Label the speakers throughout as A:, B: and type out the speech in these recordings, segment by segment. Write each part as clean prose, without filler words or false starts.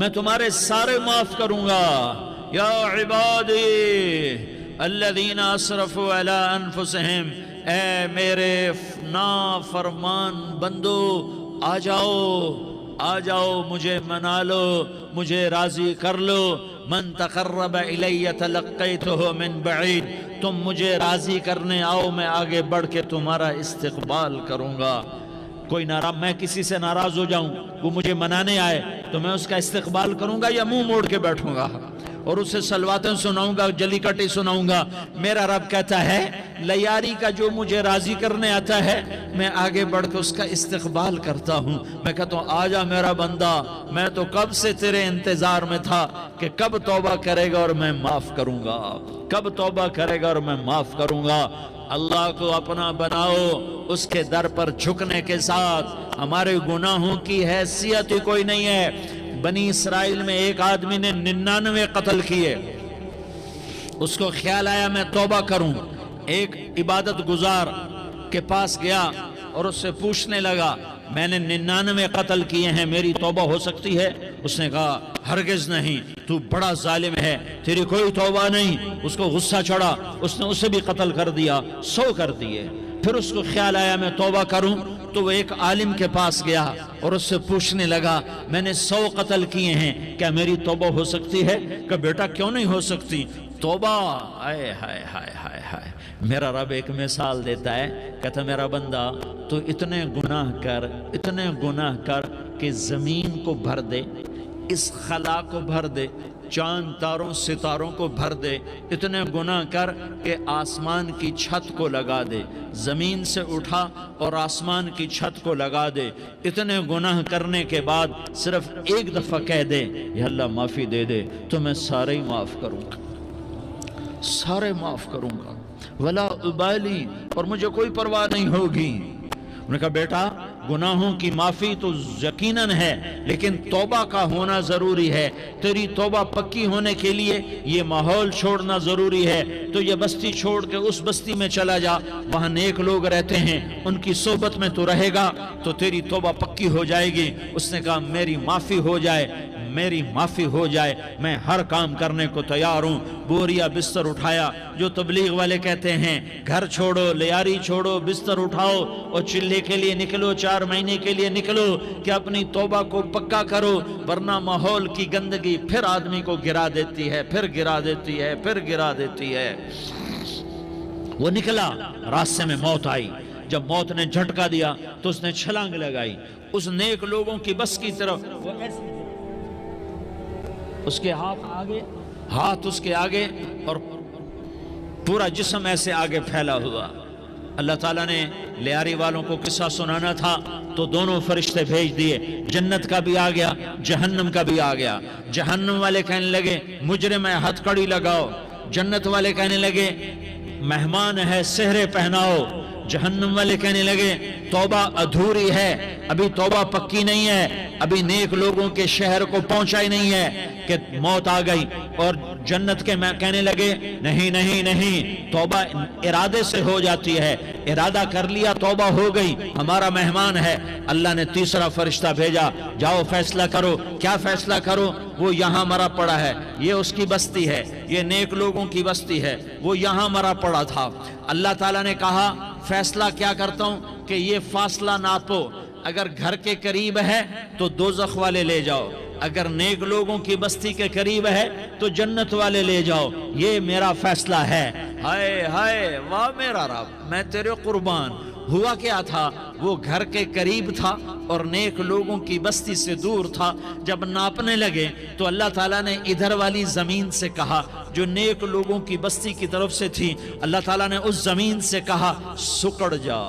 A: میں تمہارے سارے معاف کروں گا۔ یا عبادی الذین اسرفوا علی انفسہم، اے میرے نافرمان بندو، آ جاؤ مجھے منا لو، مجھے راضی کر لو۔ من تقرب الی تلقیتہ من بعید، تم مجھے راضی کرنے آؤ، میں آگے بڑھ کے تمہارا استقبال کروں گا۔ کوئی ناراض، میں کسی سے ناراض ہو جاؤں، وہ مجھے منانے آئے تو میں اس کا استقبال کروں گا یا منہ موڑ کے بیٹھوں گا اور اسے صلواتیں سناؤں گا، جلی کٹی سناؤں گا؟ میرا رب کہتا ہے لیاری کا جو مجھے راضی کرنے آتا ہے میں آگے بڑھ کے اس کا استقبال کرتا ہوں۔ میں کہتا ہوں آ جا میرا بندہ، میں تو کب سے تیرے انتظار میں تھا کہ کب توبہ کرے گا اور میں معاف کروں گا، کب توبہ کرے گا اور میں معاف کروں گا۔ اللہ کو اپنا بناؤ، اس کے در پر جھکنے کے ساتھ ہمارے گناہوں کی حیثیت ہی کوئی نہیں ہے۔ بنی اسرائیل میں ایک آدمی نے 99 قتل کیے، اس کو خیال آیا میں توبہ کروں، ایک عبادت گزار کے پاس گیا اور اس سے پوچھنے لگا میں نے 99 قتل کیے ہیں، میری توبہ ہو سکتی ہے؟ اس نے کہا ہرگز نہیں، تو بڑا ظالم ہے، تیری کوئی توبہ نہیں۔ اس کو غصہ چڑھا، اس نے اسے بھی قتل کر دیا، 100 کر دیے۔ پھر اس کو خیال آیا میں توبہ کروں، تو وہ ایک عالم کے پاس گیا اور اس سے پوچھنے لگا میں نے 100 قتل کیے ہیں، کیا میری توبہ ہو سکتی ہے؟ کہ بیٹا کیوں نہیں ہو سکتی توبہ؟ آئے ہائے ہائے ہائے ہائے، میرا رب ایک مثال دیتا ہے، کہتا میرا بندہ تو اتنے گناہ کر کہ زمین کو بھر دے، اس خلا کو بھر دے، چاند تاروں ستاروں کو بھر دے، اتنے گناہ کر کہ آسمان کی چھت کو لگا دے، زمین سے اٹھا اور آسمان کی چھت کو لگا دے، اتنے گناہ کرنے کے بعد صرف ایک دفعہ کہہ دے یا اللہ معافی دے دے تو میں سارے ہی معاف کروں گا، سارے معاف کروں گا، ولا ابالی، اور مجھے کوئی پرواہ نہیں ہوگی۔ انہوں نے کہا بیٹا گناہوں کی معافی تو یقیناً ہے لیکن توبہ کا ہونا ضروری ہے، تیری توبہ پکی ہونے کے لیے یہ ماحول چھوڑنا ضروری ہے، تو یہ بستی چھوڑ کے اس بستی میں چلا جا، وہاں نیک لوگ رہتے ہیں، ان کی صحبت میں تو رہے گا تو تیری توبہ پکی ہو جائے گی۔ اس نے کہا میری معافی ہو جائے، میری معافی ہو جائے، میں ہر کام کرنے کو تیار ہوں۔ بوریا بستر اٹھایا، جو تبلیغ والے کہتے ہیں گھر چھوڑو، لیاری چھوڑو، بستر اٹھاؤ اور چلے کے لیے نکلو، 4 مہینے کے لیے نکلو کہ اپنی توبہ کو پکا کرو، ورنہ ماحول کی گندگی پھر آدمی کو گرا دیتی ہے، پھر گرا دیتی ہے، پھر گرا دیتی ہے۔ وہ نکلا، راستے میں موت آئی، جب موت نے جھٹکا دیا تو اس نے چھلانگ لگائی اس نیک لوگوں کی بس کی طرف، وہ ایسے اس کے ہاتھ آگے، ہاتھ اس کے آگے اور پورا جسم ایسے آگے پھیلا ہوا۔ اللہ تعالیٰ نے لیاری والوں کو قصہ سنانا تھا تو دونوں فرشتے بھیج دیے، جنت کا بھی آ گیا، جہنم کا بھی آ گیا۔ جہنم والے کہنے لگے مجرم ہے ہتھ کڑی لگاؤ، جنت والے کہنے لگے مہمان ہے سہرے پہناؤ۔ جہنم والے کہنے لگے توبہ ادھوری ہے، ابھی توبہ پکی نہیں ہے، ابھی نیک لوگوں کے شہر کو پہنچا ہی نہیں ہے کہ موت آ گئی۔ اور جنت کے میں کہنے لگے نہیں نہیں نہیں، توبہ ارادے سے ہو جاتی ہے، ارادہ کر لیا توبہ ہو گئی، ہمارا مہمان ہے۔ اللہ نے تیسرا فرشتہ بھیجا، جاؤ فیصلہ کرو۔ کیا فیصلہ کرو؟ وہ یہاں مرا پڑا ہے، یہ اس کی بستی ہے، یہ نیک لوگوں کی بستی ہے، وہ یہاں مرا پڑا تھا۔ اللہ تعالیٰ نے کہا فیصلہ کیا کرتا ہوں کہ یہ فاصلہ ناپو، اگر گھر کے قریب ہے تو دوزخ والے لے جاؤ، اگر نیک لوگوں کی بستی کے قریب ہے تو جنت والے لے جاؤ، یہ میرا فیصلہ ہے۔ ہائے ہائے واہ میرا رب، میں تیرے قربان۔ ہوا کیا تھا؟ وہ گھر کے قریب تھا اور نیک لوگوں کی بستی سے دور تھا۔ جب ناپنے لگے تو اللہ تعالیٰ نے ادھر والی زمین سے کہا جو نیک لوگوں کی بستی کی طرف سے تھی، اللہ تعالیٰ نے اس زمین سے کہا سکڑ جا،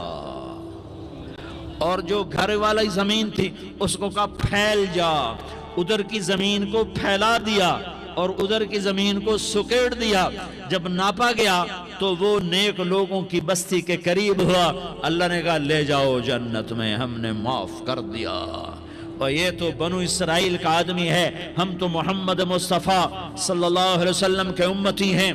A: اور جو گھر والی زمین تھی اس کو کہا پھیل جا۔ ادھر کی زمین کو پھیلا دیا اور ادھر کی زمین کو سکیڑ دیا۔ جب ناپا گیا تو وہ نیک لوگوں کی بستی کے قریب ہوا۔ اللہ نے کہا لے جاؤ جنت میں، ہم نے معاف کر دیا۔ اور یہ تو بنو اسرائیل کا آدمی ہے، ہم تو محمد مصطفیٰ صلی اللہ علیہ وسلم کے امتی ہیں۔